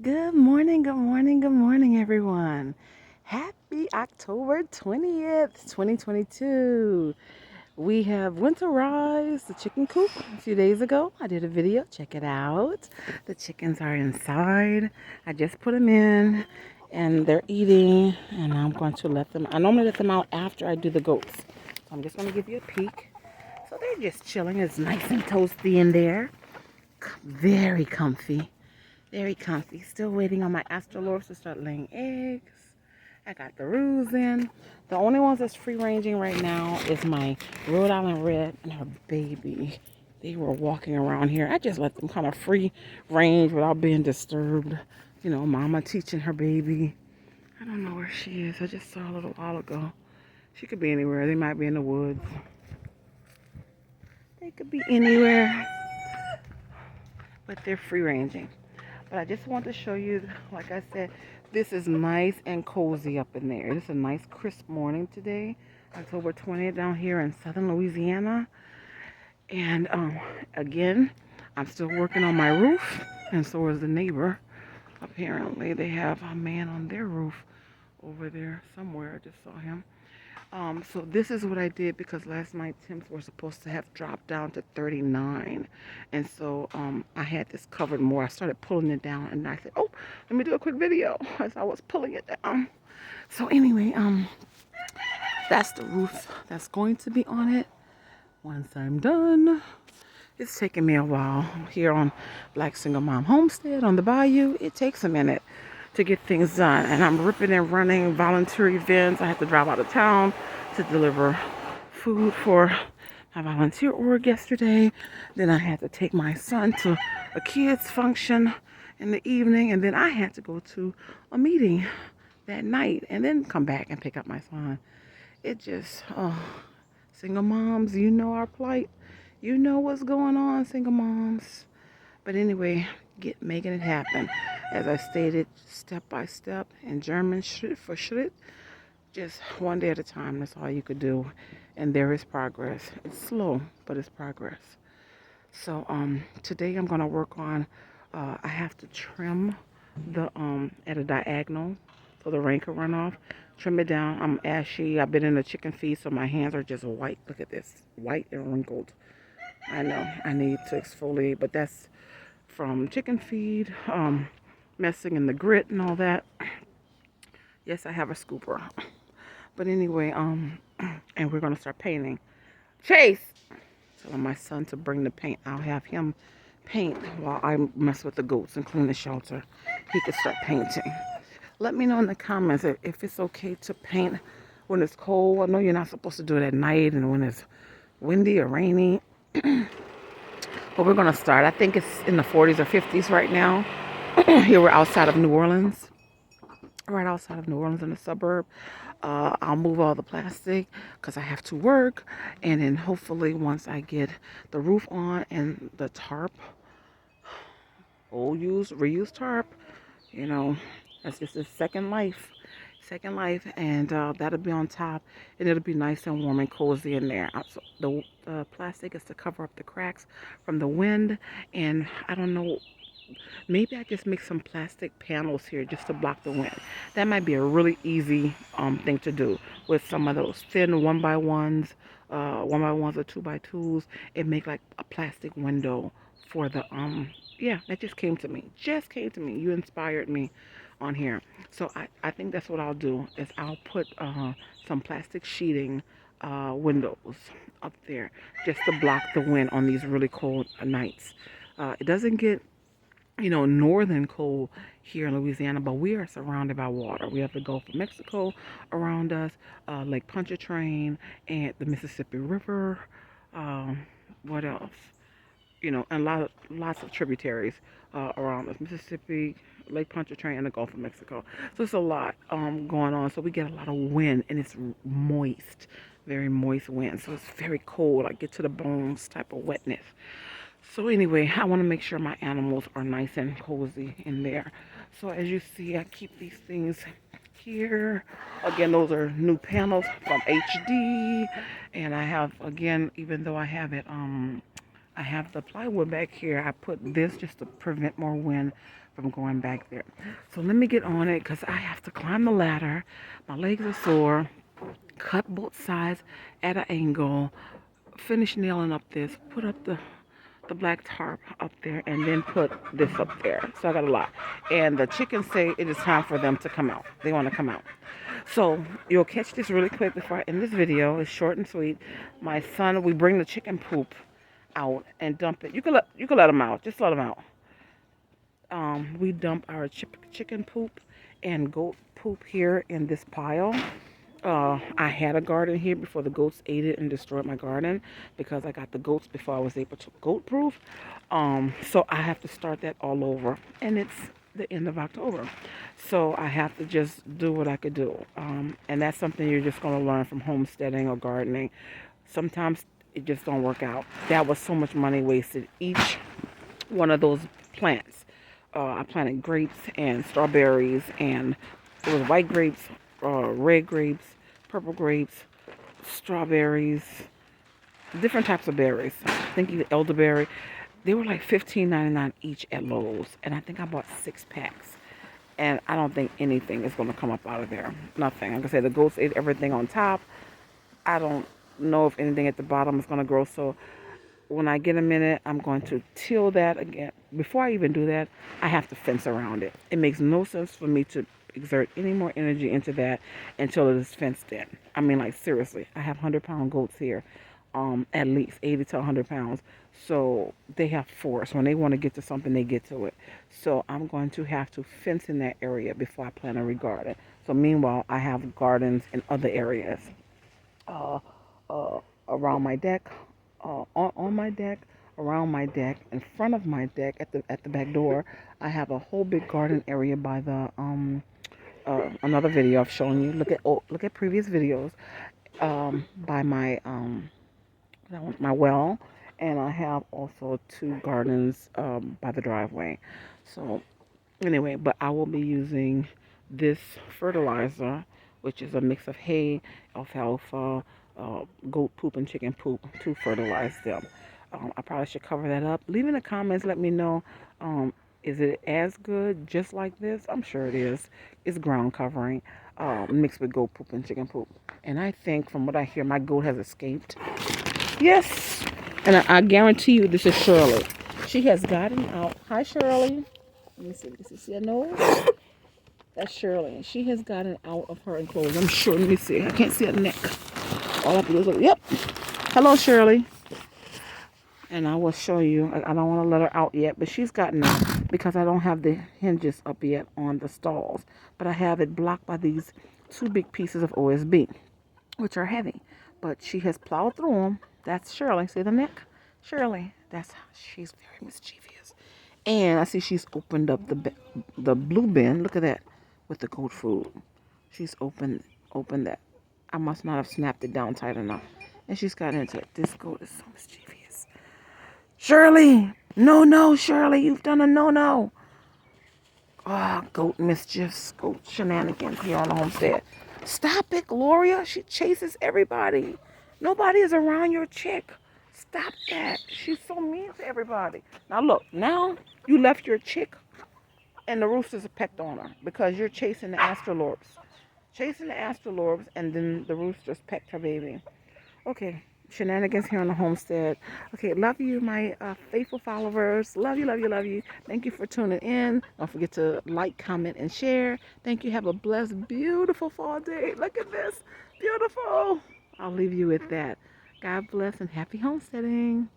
Good morning, good morning, good morning, everyone. Happy October 20th, 2022. We have winterized the chicken coop a few days ago. I did a video, check it out. The chickens are inside. I just put them in and they're eating, and I'm going to let them, I normally let them out after I do the goats. So I'm just going to give you a peek. So they're just chilling. It's nice and toasty in there. Very comfy. Very comfy. Still waiting on my astrolords to start laying eggs. I got the roos in. The only ones that's free ranging right now is my Rhode Island Red and her baby. They were walking around here. I just let them kind of free range without being disturbed. You know, mama teaching her baby. I don't know where she is. I just saw her a little while ago. She could be anywhere. They might be in the woods. They could be anywhere, but they're free ranging. But I just want to show you, like I said, this is nice and cozy up in there. It's a nice crisp morning today, October 20th down here in southern Louisiana. And again, I'm still working on my roof, and so is the neighbor. Apparently, they have a man on their roof over there somewhere. I just saw him. So this is what I did because last night temps were supposed to have dropped down to 39. And so I had this covered more. I started pulling it down and I said, oh, let me do a quick video as I was pulling it down. So anyway, that's the roof that's going to be on it once I'm done. It's taking me a while here on Black Single Mom Homestead on the Bayou. It takes a minute to get things done. And I'm ripping and running volunteer events. I have to drive out of town to deliver food for my volunteer org yesterday. Then I had to take my son to a kids function in the evening. And then I had to go to a meeting that night and then come back and pick up my son. It just, oh, single moms, you know our plight. You know what's going on, single moms. But anyway, making it happen. As I stated, step by step in German, Schritt for Schritt, just one day at a time. That's all you could do. And there is progress. It's slow, but it's progress. So today I'm going to work on, I have to trim the at a diagonal so the rain can run off. Trim it down. I'm ashy. I've been in the chicken feed, so my hands are just white. Look at this, white and wrinkled. I know I need to exfoliate, but that's from chicken feed, messing in the grit and all that. Yes, I have a scooper. But anyway, and we're gonna start painting. Chase, telling my son to bring the paint. I'll have him paint while I mess with the goats and clean the shelter. He could start painting. Let me know in the comments if it's okay to paint when it's cold. I know you're not supposed to do it at night and when it's windy or rainy. But we're gonna start. I think it's in the 40s or 50s right now. Here we're outside of New Orleans, right outside of New Orleans in the suburb. I'll move all the plastic because I have to work, and then hopefully once I get the roof on and the tarp, old used reused tarp, you know, that's just a second life, and that'll be on top, and it'll be nice and warm and cozy in there. So the plastic is to cover up the cracks from the wind, and I don't know. Maybe I just make some plastic panels here just to block the wind. That might be a really easy thing to do with some of those thin one by ones or two by twos, and make like a plastic window for the yeah, that just came to me. Just came to me. You inspired me on here. So I think that's what I'll do is I'll put some plastic sheeting windows up there just to block the wind on these really cold nights. It doesn't get northern cold here in Louisiana, but we are surrounded by water. We have the Gulf of Mexico around us, Lake Pontchartrain, and the Mississippi River. What else? And lots of tributaries around us: Mississippi, Lake Pontchartrain, and the Gulf of Mexico. So it's a lot going on. So we get a lot of wind, and it's moist, very moist wind. So it's very cold. I get to the bones type of wetness. So anyway, I want to make sure my animals are nice and cozy in there. So as you see, I keep these things here. Again, those are new panels from HD. And I have, again, even though I have it I have the plywood back here. I put this just to prevent more wind from going back there. So let me get on it because I have to climb the ladder. My legs are sore. Cut both sides at an angle. Finish nailing up this. Put up the black tarp up there and then put this up there. So I got a lot. And the chickens say it is time for them to come out. They want to come out. So you'll catch this really quick before I end this video. It's short and sweet. My son, we bring the chicken poop out and dump it. You can let them out. Just let them out. We dump our chicken poop and goat poop here in this pile. I had a garden here before the goats ate it and destroyed my garden because I got the goats before I was able to goat proof. So I have to start that all over, and it's the end of October. So I have to just do what I could do. And that's something you're just going to learn from homesteading or gardening. Sometimes it just don't work out. That was so much money wasted. Each one of those plants. I planted grapes and strawberries, and it was white grapes, red grapes, purple grapes, strawberries, different types of berries. I think even elderberry. They were like $15.99 each at Lowe's, and I think I bought 6 packs. And I don't think anything is going to come up out of there. Nothing. Like I said, the goats ate everything on top. I don't know if anything at the bottom is going to grow. So when I get a minute, I'm going to till that again. Before I even do that, I have to fence around it. It makes no sense for me to exert any more energy into that until it is fenced in. I mean, like, seriously, I have 100-pound goats here, at least 80 to 100 pounds. So they have force. When they want to get to something, they get to it. So I'm going to have to fence in that area before I plant a regarden. So meanwhile, I have gardens in other areas, uh, around my deck, on my deck, around my deck, in front of my deck, at the back door. I have a whole big garden area by the another video I've shown you. Look at previous videos, by my well, and I have also 2 gardens by the driveway. So anyway, but I will be using this fertilizer, which is a mix of hay, alfalfa, goat poop, and chicken poop to fertilize them. I probably should cover that up. Leave in the comments, let me know, is it as good just like this? I'm sure it is. It's ground covering, mixed with goat poop and chicken poop. And I think from what I hear, my goat has escaped. Yes. And I guarantee you this is Shirley. She has gotten out. Hi, Shirley. Let me see. See her nose? That's Shirley. And she has gotten out of her enclosure. I'm sure. Let me see. I can't see her neck. All I have to do is look. Yep. Hello, Shirley. And I will show you. I don't want to let her out yet, but she's gotten out because I don't have the hinges up yet on the stalls. But I have it blocked by these 2 big pieces of OSB, which are heavy. But she has plowed through them. That's Shirley. See the neck? Shirley. She's very mischievous. And I see she's opened up the blue bin. Look at that, with the goat food. She's opened that. I must not have snapped it down tight enough. And she's got into it. This goat is so mischievous. Shirley! No, Shirley, you've done a no. Oh, goat mischiefs, goat shenanigans here on the homestead. Stop it, Gloria. She chases everybody. Nobody is around your chick. Stop that. She's so mean to everybody. Now look, now you left your chick and the roosters have pecked on her because you're chasing the astrolorps. And then the roosters pecked her baby. Okay, shenanigans here on the homestead. Okay, love you, my faithful followers. Love you. Thank you for tuning in. Don't forget to like, comment, and share. Thank you. Have a blessed, beautiful fall day. Look at this. Beautiful. I'll leave you with that. God bless and happy homesteading.